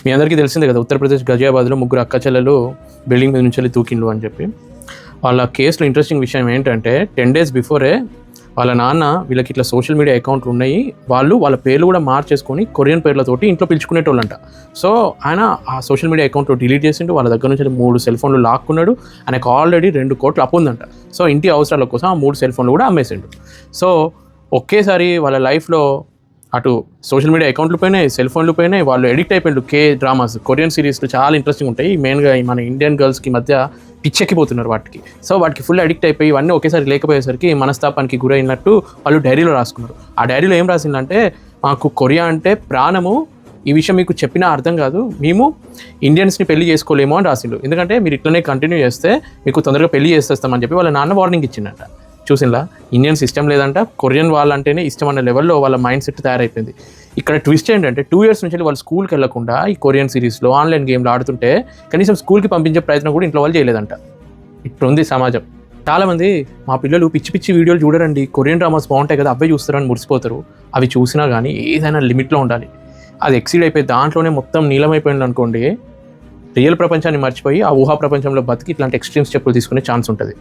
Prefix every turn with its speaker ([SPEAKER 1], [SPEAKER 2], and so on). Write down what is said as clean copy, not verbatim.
[SPEAKER 1] మీ అందరికీ తెలిసిందే కదా, ఉత్తరప్రదేశ్ గజియాబాద్లో ముగ్గురు అక్క చెల్లెలు బిల్డింగ్ మీద నుంచి తూకిండు అని చెప్పి. వాళ్ళ కేసులో ఇంట్రెస్టింగ్ విషయం ఏంటంటే 10 days బిఫోరే వాళ్ళ నాన్న వీళ్ళకి ఇట్లా సోషల్ మీడియా అకౌంట్లు ఉన్నాయి, వాళ్ళ పేర్లు కూడా మార్చేసుకొని కొరియన్ పేర్లతోటి ఇంట్లో పిలుచుకునేటోళ్ళంట. సో ఆయన ఆ సోషల్ మీడియా అకౌంట్లో డిలీట్ చేసిండు, వాళ్ళ దగ్గర నుంచి 3 సెల్ ఫోన్లు లాక్కున్నాడు. ఆయనకు ఆల్రెడీ 2 కోట్లు అప్పు ఉందంట. సో ఇంటి అవసరాల కోసం ఆ 3 సెల్ ఫోన్లు కూడా అమ్మేసిండు. సో ఒకేసారి వాళ్ళ లైఫ్లో అటు సోషల్ మీడియా అకౌంట్లు పోయినాయి, సెల్ ఫోన్లు పోయినాయి, వాళ్ళు ఎడిక్ట్ అయిపోయిండు డ్రామాస్, కొరియన్ సిరీస్లు చాలా ఇంట్రెస్టింగ్ ఉంటాయి. మెయిన్గా మన ఇండియన్ గర్ల్స్కి మధ్య పిచ్చెక్కిపోతున్నారు వాటికి. సో వాటికి ఫుల్ అడిక్ట్ అయిపోయి ఇవన్నీ ఒకేసారి లేకపోయేసరికి మనస్తాపానికి గురైనట్టు వాళ్ళు డైరీలో రాసుకున్నారు. ఆ డైరీలో ఏం రాసిందంటే, మాకు కొరియా అంటే ప్రాణము, ఈ విషయం మీకు చెప్పినా అర్థం కాదు, మేము ఇండియన్స్ని పెళ్లి చేసుకోలేమో అని రాసిండు. ఎందుకంటే మీరు ఇట్లనే కంటిన్యూ చేస్తే మీకు తొందరగా పెళ్లి చేసేస్తామని చెప్పి వాళ్ళ నాన్న వార్నింగ్ ఇచ్చిందంట. చూసిందా, ఇండియన్స్ ఇష్టం లేదంట, కొరియన్ వాళ్ళంటేనే ఇష్టం అనే లెవెల్లో వాళ్ళ మైండ్ సెట్ తయారైపోయింది. ఇక్కడ ట్విస్ట్ ఏంటంటే 2 years నుంచి వాళ్ళు స్కూల్కి వెళ్లకుండా ఈ కొరియన్ సిరీస్లో ఆన్లైన్ గేమ్లు ఆడుతుంటే కనీసం స్కూల్కి పంపించే ప్రయత్నం కూడా ఇంట్లో వాళ్ళు చేయలేదంట. ఇట్లుంది సమాజం. చాలామంది మా పిల్లలు పిచ్చి పిచ్చి వీడియోలు చూడరండి, కొరియన్ డ్రామాస్ బాగుంటాయి కదా అవే చూస్తారని మురిసిపోతారు. అవి చూసినా కానీ ఏదైనా లిమిట్లో ఉండాలి. అది ఎక్సీడ్ అయిపోయి దాంట్లోనే మొత్తం నీలమైపోయింది అనుకోండి, రియల్ ప్రపంచాన్ని మర్చిపోయి ఆ ఊహా ప్రపంచంలో బతికి ఇట్లాంటి ఎక్స్ట్రీమ్ స్టెప్పులు తీసుకునే ఛాన్స్ ఉంటుంది.